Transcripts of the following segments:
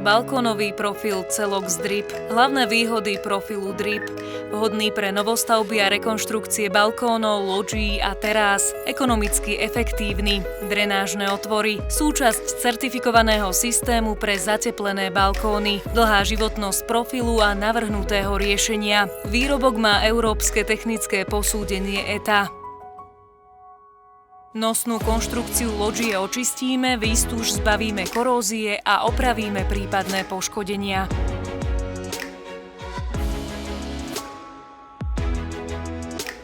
Balkónový profil Celox Drip. Hlavné výhody profilu Drip. Vhodný pre novostavby a rekonštrukcie balkónov, lodží a terás. Ekonomicky efektívny. Drenážne otvory. Súčasť certifikovaného systému pre zateplené balkóny. Dlhá životnosť profilu a navrhnutého riešenia. Výrobok má európske technické posúdenie ETA. Nosnú konštrukciu lodžie očistíme, výstuž zbavíme korózie a opravíme prípadné poškodenia.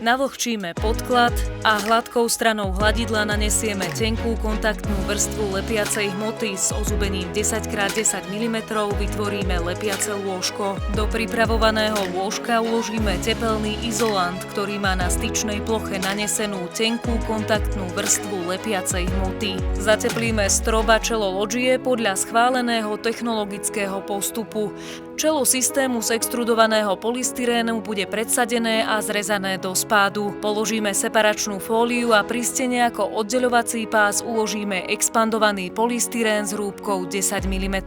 Navlhčíme podklad a hladkou stranou hladidla nanesieme tenkú kontaktnú vrstvu lepiacej hmoty s ozubením 10x10 mm, vytvoríme lepiace lôžko. Do pripravovaného lôžka uložíme tepelný izolant, ktorý má na styčnej ploche nanesenú tenkú kontaktnú vrstvu lepiacej hmoty. Zateplíme strop a čelo lodžie podľa schváleného technologického postupu. Čelo systému z extrudovaného polystyrénu bude predsadené a zrezané do spádu. Položíme separačnú fóliu a pri stene ako oddeľovací pás uložíme expandovaný polystyrén s hrúbkou 10 mm.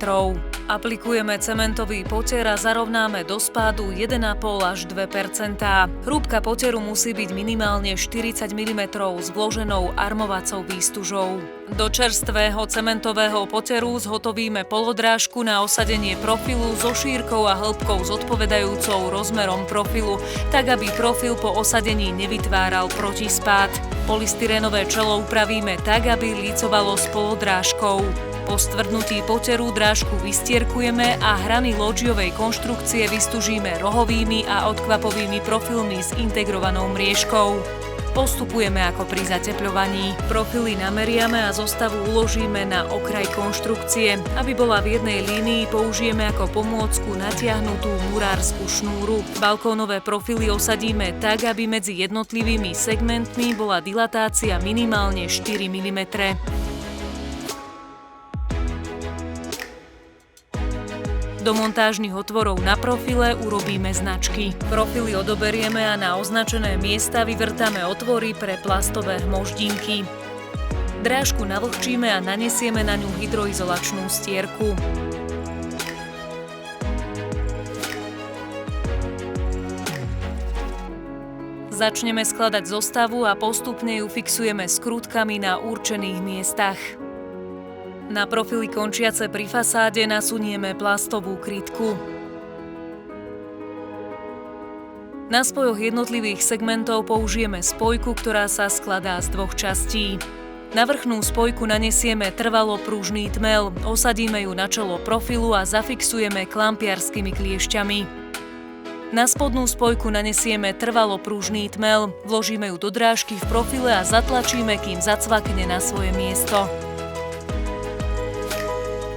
Aplikujeme cementový poter a zarovnáme do spádu 1,5 až 2 %. Hrúbka poteru musí byť minimálne 40 mm s vloženou armovacou výstužou. Do čerstvého cementového poteru zhotovíme polodrážku na osadenie profilu so šírkou a hĺbkou zodpovedajúcou rozmerom profilu, tak aby profil po osadení nevytváral protispád. Polystyrénové čelo upravíme tak, aby lícovalo s polodrážkou. Po stvrdnutí poteru drážku vystierkujeme a hrany lodžiovej konštrukcie vystužíme rohovými a odkvapovými profilmi s integrovanou mriežkou. Postupujeme ako pri zatepľovaní. Profily nameriame a zostavu uložíme na okraj konštrukcie. Aby bola v jednej línii, použijeme ako pomôcku natiahnutú murársku šnúru. Balkónové profily osadíme tak, aby medzi jednotlivými segmentmi bola dilatácia minimálne 4 mm. Do montážnych otvorov na profile urobíme značky. Profily odoberieme a na označené miesta vyvrtáme otvory pre plastové hmoždinky. Drážku navlhčíme a nanesieme na ňu hydroizolačnú stierku. Začneme skladať zostavu a postupne ju fixujeme skrutkami na určených miestach. Na profily končiace pri fasáde nasunieme plastovú krytku. Na spojoch jednotlivých segmentov použijeme spojku, ktorá sa skladá z 2 častí. Na vrchnú spojku nanesieme trvalo pružný tmel, osadíme ju na čelo profilu a zafixujeme klampiarskými kliešťami. Na spodnú spojku nanesieme trvalo pružný tmel, vložíme ju do drážky v profile a zatlačíme, kým zacvakne na svoje miesto.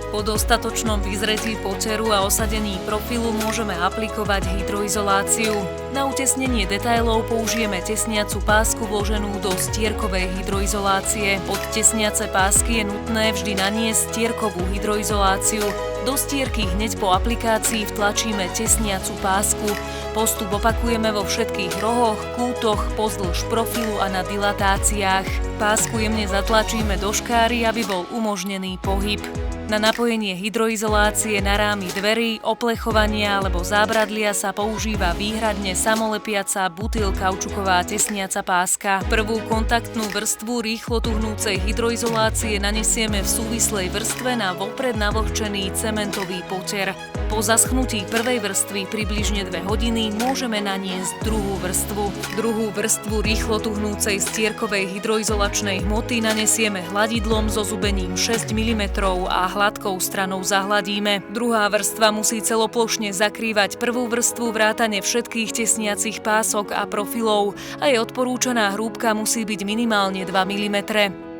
Po dostatočnom vyzretí poteru a osadení profilu môžeme aplikovať hydroizoláciu. Na utesnenie detailov použijeme tesniacu pásku vloženú do stierkovej hydroizolácie. Pod tesniace pásky je nutné vždy naniesť stierkovú hydroizoláciu. Do stierky hneď po aplikácii vtlačíme tesniacu pásku. Postup opakujeme vo všetkých rohoch, kútoch, pozdĺž profilu a na dilatáciách. Pásku jemne zatlačíme do škáry, aby bol umožnený pohyb. Na napojenie hydroizolácie na rámy dverí, oplechovania alebo zábradlia sa používa výhradne samolepiaca butyl-kaučuková tesniaca páska. Prvú kontaktnú vrstvu rýchlo tuhnúcej hydroizolácie nanesieme v súvislej vrstve na vopred navlhčený cementový poter. Po zaschnutí prvej vrstvy približne 2 hodiny môžeme naniesť druhú vrstvu. Druhú vrstvu rýchlo tuhnúcej stierkovej hydroizolačnej hmoty nanesieme hladidlom so zubením 6 mm a hladkou stranou zahladíme. Druhá vrstva musí celoplošne zakrývať prvú vrstvu vrátane všetkých tesniacich pások a profilov a jej odporúčaná hrúbka musí byť minimálne 2 mm.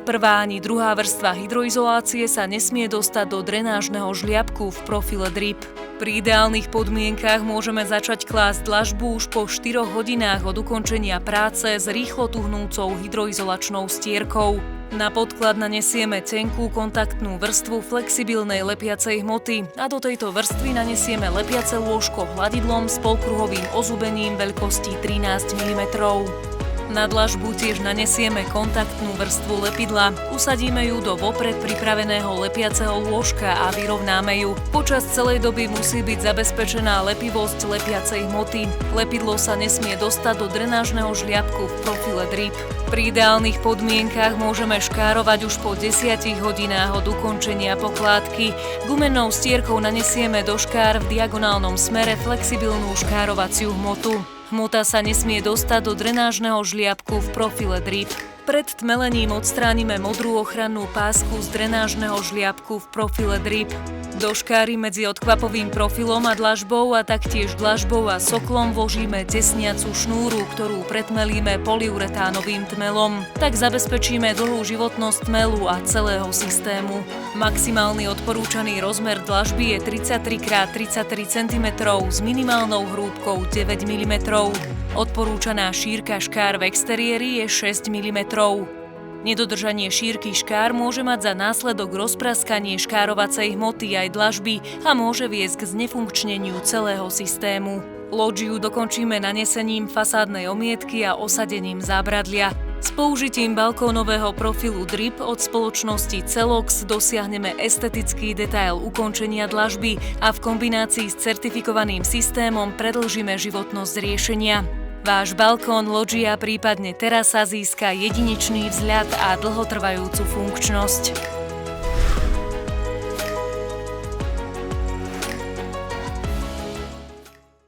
Prvá ani druhá vrstva hydroizolácie sa nesmie dostať do drenážneho žliabku v profile Drip. Pri ideálnych podmienkach môžeme začať klásť dlažbu už po 4 hodinách od ukončenia práce s rýchlo tuhnúcou hydroizolačnou stierkou. Na podklad nanesieme tenkú kontaktnú vrstvu flexibilnej lepiacej hmoty a do tejto vrstvy nanesieme lepiace lôžko hladidlom s polkruhovým ozubením veľkosti 13 mm. Na dlažbu tiež nanesieme kontaktnú vrstvu lepidla, usadíme ju do vopred pripraveného lepiaceho lôžka a vyrovnáme ju. Počas celej doby musí byť zabezpečená lepivosť lepiacej hmoty. Lepidlo sa nesmie dostať do drenážneho žliabku v profile drip. Pri ideálnych podmienkach môžeme škárovať už po 10 hodinách od ukončenia pokládky. Gumenou stierkou nanesieme do škár v diagonálnom smere flexibilnú škárovaciu hmotu. Hmota sa nesmie dostať do drenážneho žliabku v profile drip. Pred tmelením odstránime modrú ochrannú pásku z drenážneho žliabku v profile drip. Do škáry medzi odkvapovým profilom a dlažbou a taktiež dlažbou a soklom vložíme tesniacu šnúru, ktorú pretmelíme polyuretánovým tmelom. Tak zabezpečíme dlhú životnosť tmelu a celého systému. Maximálny odporúčaný rozmer dlažby je 33x33 cm s minimálnou hrúbkou 9 mm. Odporúčaná šírka škár v exteriéri je 6 mm. Nedodržanie šírky škár môže mať za následok rozpraskanie škárovacej hmoty aj dlažby a môže viesť k znefunkčneniu celého systému. Lódžiu dokončíme nanesením fasádnej omietky a osadením zábradlia. S použitím balkónového profilu drip od spoločnosti Celox dosiahneme estetický detail ukončenia dlažby a v kombinácii s certifikovaným systémom predĺžime životnosť riešenia. Váš balkón, lóžia, prípadne terasa získa jedinečný vzhľad a dlhotrvajúcu funkčnosť.